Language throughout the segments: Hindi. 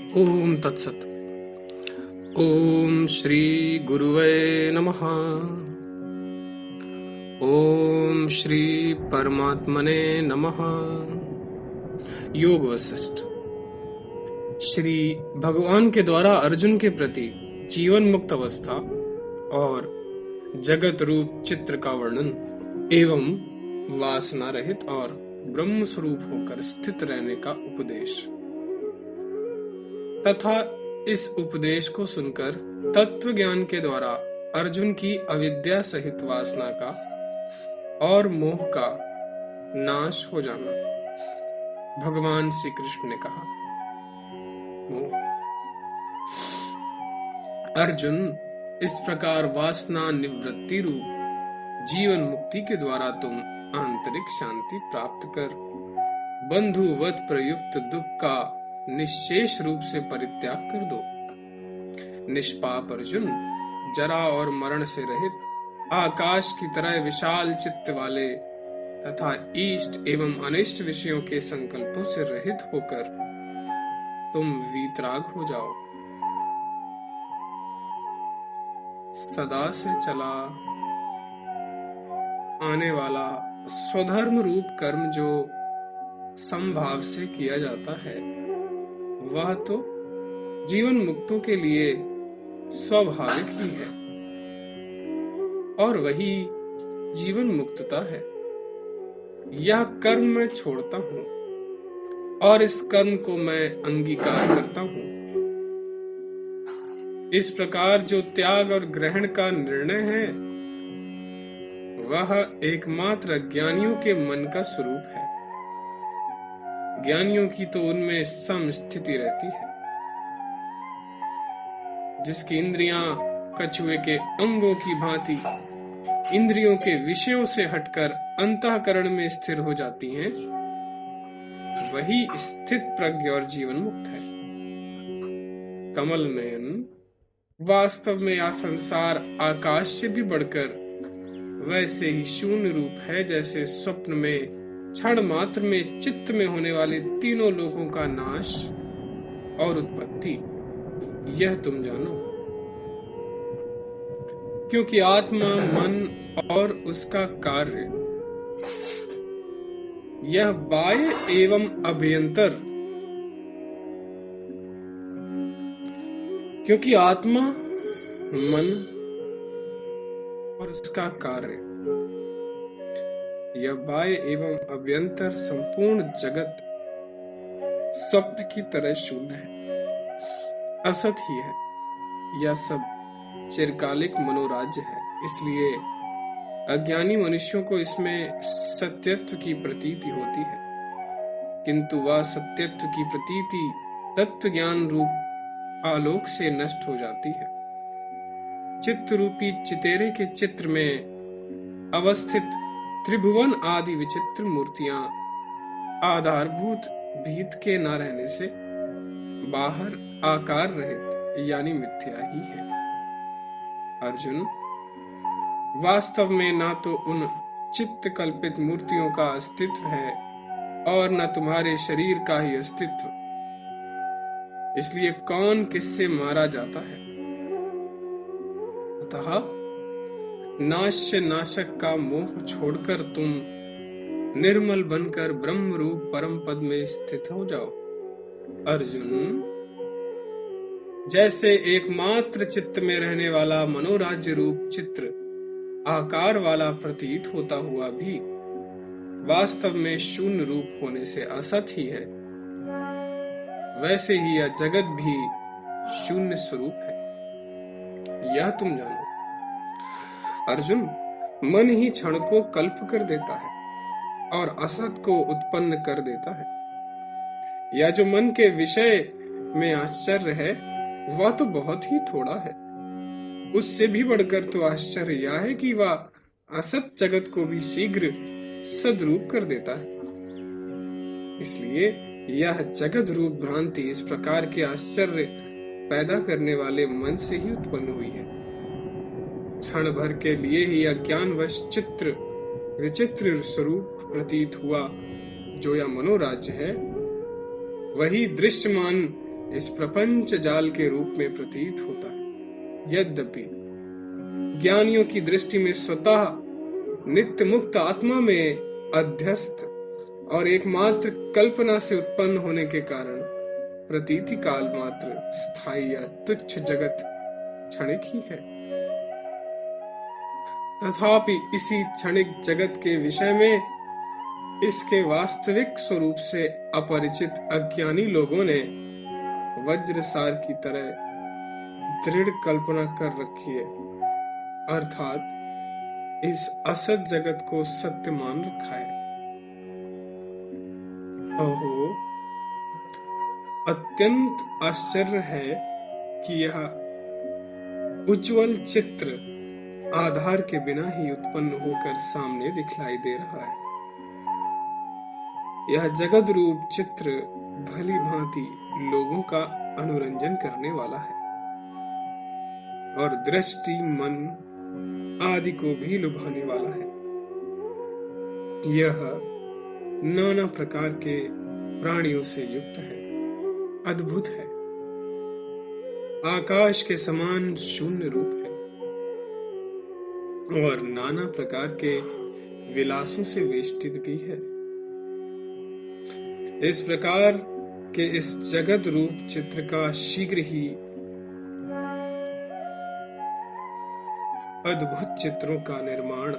ओम तत्सत। ओम श्री गुरुवे नमः। ओम श्री परमात्मने नमः। योग वशिष्ठ। श्री भगवान के द्वारा अर्जुन के प्रति जीवन मुक्त अवस्था और जगत रूप चित्र का वर्णन एवं वासना रहित और ब्रह्म स्वरूप होकर स्थित रहने का उपदेश तथा इस उपदेश को सुनकर तत्व ज्ञान के द्वारा अर्जुन की अविद्या सहित वासना का और मोह का नाश हो जाना। भगवान श्री कृष्ण ने कहा, अर्जुन, इस प्रकार वासना निवृत्ति रूप जीवन मुक्ति के द्वारा तुम आंतरिक शांति प्राप्त कर बंधुवत प्रयुक्त दुख का निश्शेष रूप से परित्याग कर दो। निष्पाप अर्जुन, जरा और मरण से रहित आकाश की तरह विशाल चित्त वाले तथा इष्ट एवं अनिष्ट विषयों के संकल्पों से रहित होकर तुम वीतराग हो जाओ। सदा से चला आने वाला स्वधर्म रूप कर्म जो समभाव से किया जाता है, वह तो जीवन मुक्तों के लिए स्वाभाविक ही है और वही जीवन मुक्तता है। यह कर्म मैं छोड़ता हूँ और इस कर्म को मैं अंगीकार करता हूँ। इस प्रकार जो त्याग और ग्रहण का निर्णय है, वह एकमात्र ज्ञानियों के मन का स्वरूप है। ज्ञानियों की तो उनमें समस्थिति रहती है। जिसकी इंद्रियां कछुए के अंगों की भांति इंद्रियों के विषयों से हटकर अंतःकरण में स्थिर हो जाती हैं, वही स्थित प्रज्ञ और जीवन मुक्त है। कमल नयन, वास्तव में यह संसार आकाश से भी बढ़कर वैसे ही शून्य रूप है जैसे स्वप्न में क्षण मात्र में चित्त में होने वाले तीनों लोकों का नाश और उत्पत्ति। यह तुम जानो, क्योंकि आत्मा, मन और उसका कार्य यह बाह्य एवं अभ्यंतर, क्योंकि आत्मा, मन और उसका कार्य यह बाह्य एवं अभ्यंतर संपूर्ण जगत स्वप्न की तरह शून्य है, असत ही है। यह सब चिरकालिक मनोराज्य है। इसलिए अज्ञानी मनुष्यों को इसमें सत्यत्व की प्रतीति होती है, किंतु वह सत्यत्व की प्रतीति तत्व ज्ञान रूप आलोक से नष्ट हो जाती है। चित्त रूपी चितेरे के चित्र में अवस्थित त्रिभुवन आदि विचित्र मूर्तियां आधारभूत भीत के न रहने से बाहर आकार रहित यानी मिथ्या ही है। अर्जुन, वास्तव में ना तो उन चित्त कल्पित मूर्तियों का अस्तित्व है और न तुम्हारे शरीर का ही अस्तित्व। इसलिए कौन किससे मारा जाता है। अतः नाश्य नाशक का मोह छोड़कर तुम निर्मल बनकर ब्रह्म रूप परम पद में स्थित हो जाओ। अर्जुन, जैसे एकमात्र चित्त में रहने वाला मनोराज्य रूप चित्र आकार वाला प्रतीत होता हुआ भी वास्तव में शून्य रूप होने से असत ही है, वैसे ही यह जगत भी शून्य स्वरूप है। यह तुम जानो। अर्जुन, मन ही क्षण को कल्प कर देता है और असत को उत्पन्न कर देता है। यह जो मन के विषय में आश्चर्य है, वह तो बहुत ही थोड़ा है। उससे भी बढ़कर तो आश्चर्य यह है कि वह असत जगत को भी शीघ्र सद्रूप कर देता है। इसलिए यह जगत रूप भ्रांति इस प्रकार के आश्चर्य पैदा करने वाले मन से ही उत्पन्न हुई है। क्षण भर के लिए ही अज्ञानवश चित्र विचित्र स्वरूप प्रतीत हुआ, जो यह मनोराज्य है, वही दृश्यमान इस प्रपंच जाल के रूप में प्रतीत होता है। यद्यपि ज्ञानियों की दृष्टि में स्वतः नित्य मुक्त आत्मा में अध्यस्त और एकमात्र कल्पना से उत्पन्न होने के कारण प्रतीति काल मात्र स्थायी या तुच्छ जगत क्षणिक ही है। तथापि इसी क्षणिक जगत के विषय में इसके वास्तविक स्वरूप से अपरिचित अज्ञानी लोगों ने वज्रसार की तरह दृढ़ कल्पना कर रखी है, अर्थात इस असत जगत को सत्य मान रखा है। अहो, अत्यंत आश्चर्य है कि यह उज्जवल चित्र आधार के बिना ही उत्पन्न होकर सामने दिखलाई दे रहा है। यह जगत रूप चित्र भली भांति लोगों का अनुरंजन करने वाला है और दृष्टि, मन आदि को भी लुभाने वाला है। यह नाना प्रकार के प्राणियों से युक्त है, अद्भुत है, आकाश के समान शून्य रूप है और नाना प्रकार के विलासों से वेष्टित भी है। इस प्रकार के इस जगत रूप चित्र का शीघ्र ही अद्भुत चित्रों का निर्माण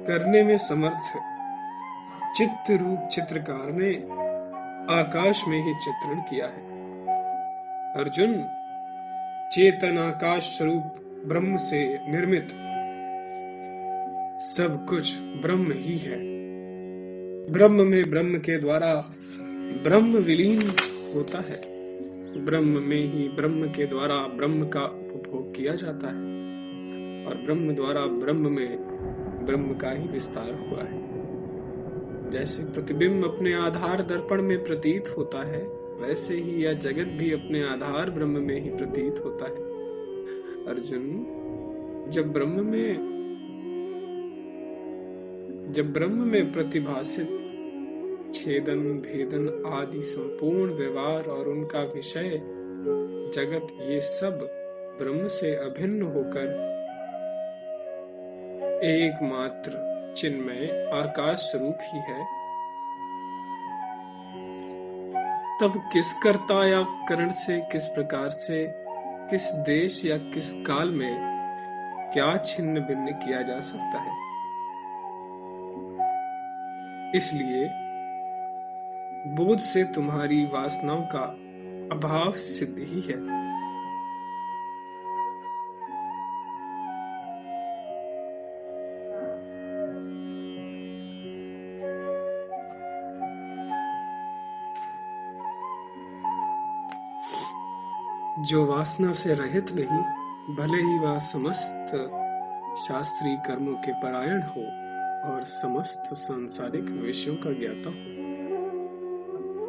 करने में समर्थ चित्र रूप चित्रकार ने आकाश में ही चित्रण किया है। अर्जुन, चेतन आकाश स्वरूप ब्रह्म से निर्मित सब कुछ ब्रह्म ही है। ब्रह्म में ब्रह्म के द्वारा ब्रह्म विलीन होता है। ब्रह्म में ही ब्रह्म के द्वारा ब्रह्म का उपभोग किया जाता है और ब्रह्म द्वारा ब्रह्म में ब्रह्म का ही विस्तार हुआ है। जैसे प्रतिबिंब अपने आधार दर्पण में प्रतीत होता है, वैसे ही यह जगत भी अपने आधार ब्रह्म में ही प्रतीत होता है। अर्जुन, जब ब्रह्म में प्रतिभासित छेदन, भेदन आदि संपूर्ण व्यवहार और उनका विषय जगत, ये सब ब्रह्म से अभिन्न होकर एकमात्र चिन्मय आकाश स्वरूप ही है, तब किस कर्ता या करण से, किस प्रकार से, किस देश या किस काल में क्या छिन्न भिन्न किया जा सकता है। इसलिए बोध से तुम्हारी वासनाओं का अभाव सिद्ध ही है। जो वासना से रहित नहीं, भले ही वह समस्त शास्त्रीय कर्मों के परायण हो और समस्त सांसारिक विषयों का ज्ञाता हो,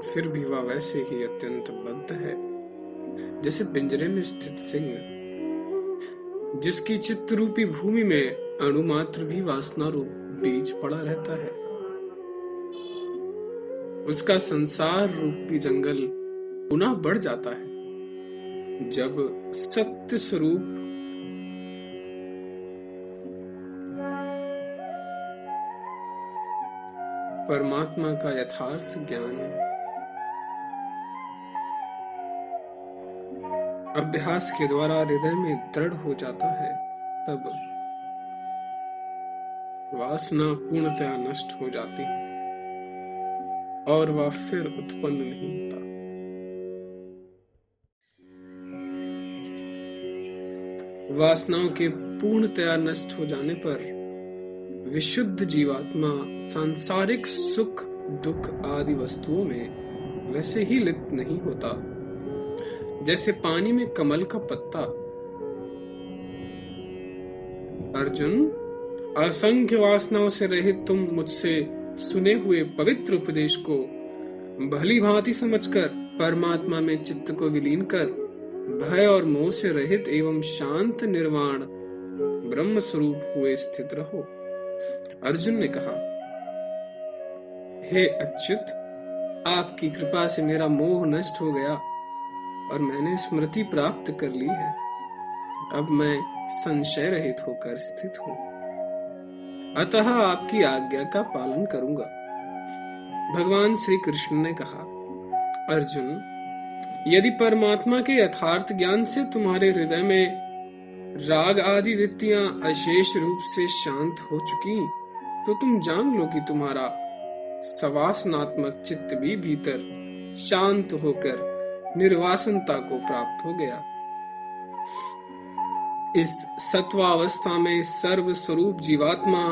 फिर भी वह वैसे ही अत्यंत बद्ध है, जैसे पिंजरे में स्थित सिंह, जिसकी चित्त रूपी भूमि में अणुमात्र भी वासना रूप बीज पड़ा रहता है। उसका संसार रूपी जंगल पुनः बढ़ जाता है जब सत्य स्वरूप परमात्मा का यथार्थ ज्ञान अभ्यास के द्वारा हृदय में दृढ़ हो जाता है। तब वासना पूर्णतया नष्ट हो जाती है और वह फिर उत्पन्न नहीं होता। वासनाओं के पूर्णतया नष्ट हो जाने पर विशुद्ध जीवात्मा सांसारिक सुख दुख आदि वस्तुओं में वैसे ही लिप्त नहीं होता जैसे पानी में कमल का पत्ता। अर्जुन, असंख्य वासनाओं से रहित तुम मुझसे सुने हुए पवित्र उपदेश को भली भांति समझकर परमात्मा में चित्त को विलीन कर भय और मोह से रहित एवं शांत निर्वाण ब्रह्म स्वरूप हुए स्थित रहो। अर्जुन ने कहा, हे अच्युत, आपकी कृपा से मेरा मोह नष्ट हो गया और मैंने स्मृति प्राप्त कर ली है। अब मैं संशय रहित होकर स्थित हूँ, अतः आपकी आज्ञा का पालन करूंगा। भगवान श्री कृष्ण ने कहा, अर्जुन, यदि परमात्मा के यथार्थ ज्ञान से तुम्हारे हृदय में राग आदि वृत्तियां अशेष रूप से शांत हो चुकी, तो तुम जान लो कि तुम्हारा सवासनात्मक चित्त भी भीतर शांत होकर निर्वासनता को प्राप्त हो गया। इस सत्वावस्था में सर्व स्वरूप जीवात्मा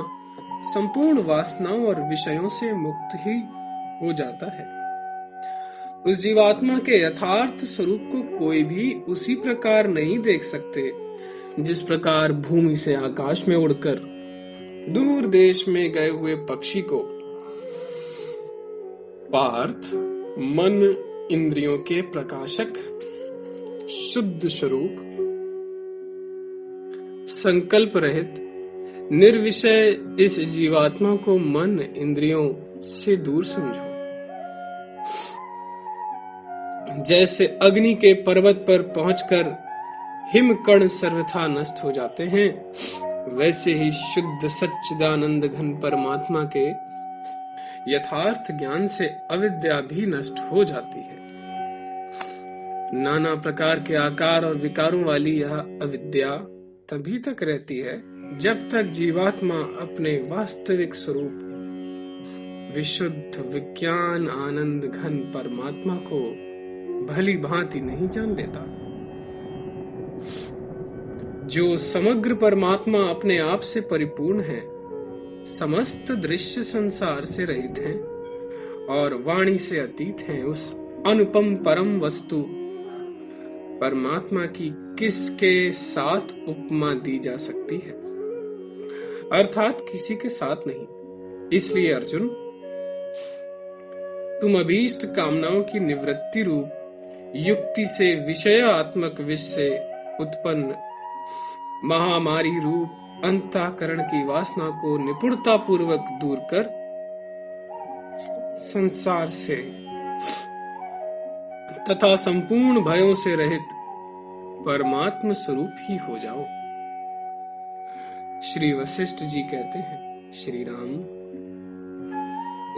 संपूर्ण वासनाओं और विषयों से मुक्त ही हो जाता है। उस जीवात्मा के यथार्थ स्वरूप को कोई भी उसी प्रकार नहीं देख सकते जिस प्रकार भूमि से आकाश में उड़कर दूर देश में गए हुए पक्षी को पार्थ मन इंद्रियों के प्रकाशक शुद्ध स्वरूप संकल्प रहित निर्विषय इस जीवात्मा को मन इंद्रियों से दूर समझो। जैसे अग्नि के पर्वत पर पहुंचकर हिमकण सर्वथा नष्ट हो जाते हैं, वैसे ही शुद्ध सच्चिदानंद घन परमात्मा के यथार्थ ज्ञान से अविद्या भी नष्ट हो जाती है। नाना प्रकार के आकार और विकारों वाली यह अविद्या तभी तक रहती है जब तक जीवात्मा अपने वास्तविक स्वरूप विशुद्ध विज्ञान आनंद घन परमात्मा को भली भांति नहीं जान लेता। जो समग्र परमात्मा अपने आप से परिपूर्ण है, समस्त दृश्य संसार से रहित हैं और वाणी से अतीत हैं, उस अनुपम परम वस्तु परमात्मा की किसके साथ उपमा दी जा सकती है? अर्थात किसी के साथ नहीं। इसलिए अर्जुन, तुम अभीष्ट कामनाओं की निवृत्ति रूप युक्ति से विषयात्मक विष से उत्पन्न महामारी रूप अंतःकरण की वासना को निपुणता पूर्वक दूर कर संसार से तथा संपूर्ण भयों से रहित परमात्म स्वरूप ही हो जाओ। श्री वशिष्ठ जी कहते हैं, श्री राम,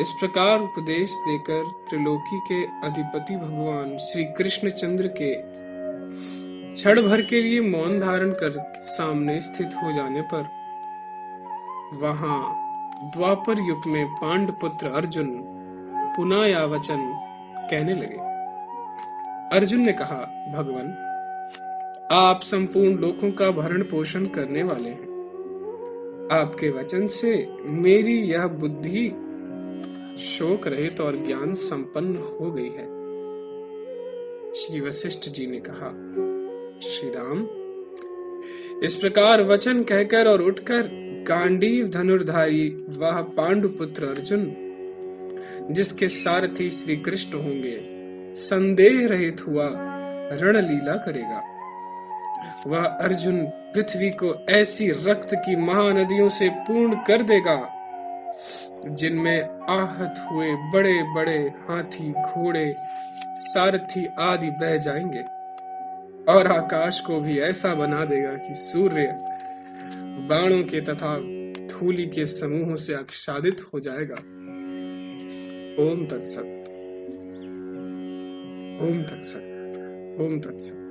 इस प्रकार उपदेश देकर त्रिलोकी के अधिपति भगवान श्री कृष्णचंद्र के क्षण भर के लिए मौन धारण कर सामने स्थित हो जाने पर वहां द्वापर युग में पांडुपुत्र अर्जुन पुनः यह वचन कहने लगे। अर्जुन ने कहा, भगवान, आप संपूर्ण लोकों का भरण पोषण करने वाले हैं। आपके वचन से मेरी यह बुद्धि शोक रहित और ज्ञान संपन्न हो गई है। श्री वशिष्ठ जी ने कहा, श्री राम, इस प्रकार वचन कहकर और उठकर गांडीव धनुर्धारी वह पांडुपुत्र अर्जुन, जिसके सारथी श्री कृष्ण होंगे, संदेह रहित हुआ रणलीला करेगा। वह अर्जुन पृथ्वी को ऐसी रक्त की महानदियों से पूर्ण कर देगा जिनमें आहत हुए बड़े बड़े हाथी, घोड़े, सारथी आदि बह जाएंगे, और आकाश को भी ऐसा बना देगा कि सूर्य बाणों के तथा धूलि के समूहों से आच्छादित हो जाएगा। ओम तत्सत, ओम तत्सत, ओम तत्सत।